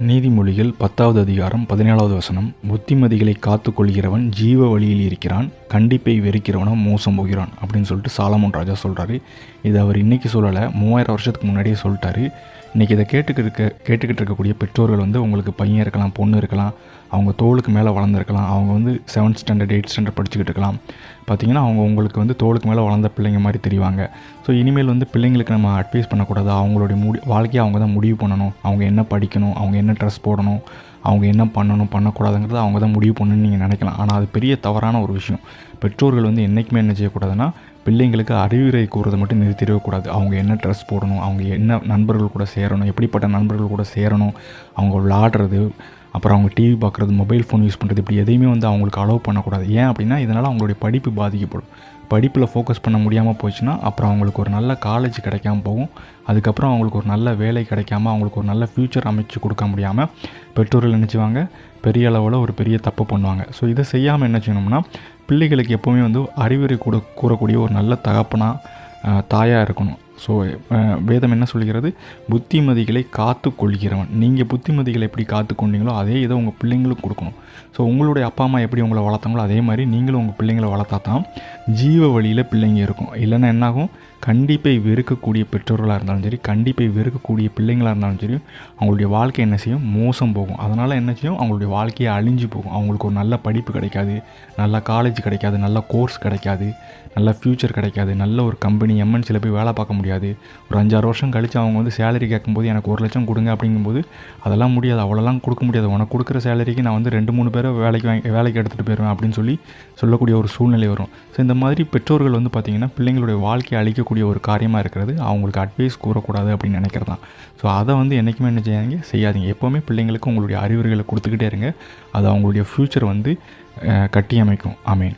நீதிமொழிகள் 10வது அதிகாரம் 17வது வசனம். புத்திமதிகளை காத்து கொள்கிறவன் ஜீவ வழியில் இருக்கிறான், கண்டிப்பை வெறுக்கிறவனோ மோசம் போகிறான் அப்படின்னு சொல்லிட்டு சாலமோன் ராஜா சொல்கிறாரு. இது அவர் இன்றைக்கி சொல்லலை, 3000 வருஷத்துக்கு முன்னாடியே சொல்லிட்டாரு. இன்றைக்கி இதை கேட்டுக்கிட்டு இருக்கக்கூடிய பெற்றோர்கள் உங்களுக்கு பையன் இருக்கலாம், பொண்ணு இருக்கலாம், அவங்க தோளுக்கு மேலே வளர்ந்துருக்கலாம், அவங்க 7th ஸ்டாண்டர்ட் 8th ஸ்டாண்டர்ட் படிச்சுக்கிட்டு இருக்கலாம். பார்த்திங்கன்னா அவங்க உங்களுக்கு தோளுக்கு மேலே வளர்ந்த பிள்ளைங்க மாதிரி தெரிவாங்க. ஸோ இனிமேல் பிள்ளைங்களுக்கு நம்ம அட்வைஸ் பண்ணக்கூடாது. அவங்களுடைய வாழ்க்கையை அவங்க தான் முடிவு பண்ணணும். அவங்க என்ன படிக்கணும், அவங்க என்ன ட்ரெஸ் போடணும், அவங்க என்ன பண்ணணும் பண்ணக்கூடாதுங்கிறத அவங்க தான் முடிவு பண்ணணும்னு நீங்கள் நினைக்கலாம். ஆனால் அது பெரிய தவறான ஒரு விஷயம். பெற்றோர்கள் என்றைக்குமே என்ன செய்யக்கூடாதுன்னா, பிள்ளைங்களுக்கு அறிவுரை கூறுறதை மட்டும் நிறுத்திடக்கூடாது. அவங்க என்ன ட்ரெஸ் போடணும், அவங்க என்ன நண்பர்கள் கூட சேரணும், எப்படிப்பட்ட நண்பர்கள் கூட சேரணும், அவங்க விளாடுறது, அப்புறம் அவங்க டிவி பார்க்குறது, மொபைல் ஃபோன் யூஸ் பண்ணுறது, இப்படி எதையுமே அவங்களுக்கு அலோவ் பண்ணக்கூடாது. ஏன் அப்படின்னா, இதனால் அவங்களுடைய படிப்பு பாதிக்கப்படும். படிப்பில் ஃபோக்கஸ் பண்ண முடியாமல் போச்சுன்னா அப்புறம் அவங்களுக்கு ஒரு நல்ல காலேஜ் கிடைக்காம போகும். அதுக்கப்புறம் அவங்களுக்கு ஒரு நல்ல வேலை கிடைக்காம, அவங்களுக்கு ஒரு நல்ல ஃப்யூச்சர் அமைச்சு கொடுக்க முடியாமல் பெற்றோர்கள் நினச்சிவாங்க பெரிய அளவில் ஒரு பெரிய தப்பு பண்ணுவாங்க. ஸோ இதை செய்யாமல் என்ன செய்யணும்னா, பிள்ளைகளுக்கு எப்போவுமே அறிவுரை கூறக்கூடிய ஒரு நல்ல தகப்பனாக தாயாக இருக்கணும். ஸோ வேதம் என்ன சொல்கிறது? புத்திமதிகளை காத்து கொள்கிறவன். நீங்கள் புத்திமதிகளை எப்படி காத்து கொண்டீங்களோ அதே இதை உங்கள் பிள்ளைங்களுக்கு கொடுக்கணும். ஸோ உங்களுடைய அப்பா அம்மா எப்படி உங்களை வளர்த்தாங்களோ அதே மாதிரி நீங்களும் உங்கள் பிள்ளைங்களை வளர்த்தா தான் ஜீவ வழியில் பிள்ளைங்க இருக்கும். இல்லைன்னா என்னாகும்? கண்டிப்பை வெறுக்கக்கூடிய பெற்றோர்களாக இருந்தாலும் சரி, கண்டிப்பை வெறுக்கக்கூடிய பிள்ளைங்களாக இருந்தாலும் சரி, அவங்களுடைய வாழ்க்கை என்ன செய்யும்? மோசம் போகும். அதனால் என்ன செய்யும்? அவங்களுடைய வாழ்க்கையை அழிஞ்சு போகும். அவங்களுக்கு ஒரு நல்ல படிப்பு கிடைக்காது, நல்ல காலேஜ் கிடைக்காது, நல்ல கோர்ஸ் கிடைக்காது, நல்ல ஃப்யூச்சர் கிடைக்காது, நல்ல ஒரு கம்பெனி எம்என்சியில் போய் வேலை பார்க்க முடியாது. ஒரு 5-6 வருஷம் கழித்து அவங்க சேலரி கேட்கும்போது எனக்கு 1 லட்சம் கொடுங்க அப்படிங்கும்போது அதெல்லாம் முடியாது, அவ்வளோலாம் கொடுக்க முடியாது. உனக்கு கொடுக்குற சேலரிக்கு நான் 2-3 பேரை வேலைக்கு எடுத்துகிட்டு போயிடுவேன் அப்படின்னு சொல்லக்கூடிய ஒரு சூழ்நிலை வரும். ஸோ இந்த மாதிரி பெற்றோர்கள் பார்த்திங்கன்னா பிள்ளைங்களுடைய வாழ்க்கையை அழிக்கக்கூடிய ஒரு காரியமாக இருக்கிறது. அவங்களுக்கு அட்வைஸ் கூறக்கூடாது அப்படின்னு நினைக்கிறது தான். ஸோ அதை என்றைக்குமே என்ன செய்யாதீங்க. எப்போவுமே பிள்ளைங்களுக்கு உங்களுடைய அறிவுரைகளை கொடுத்துக்கிட்டே இருங்க. அது அவங்களுடைய ஃப்யூச்சர் கட்டி அமைக்கும். ஆமேன்.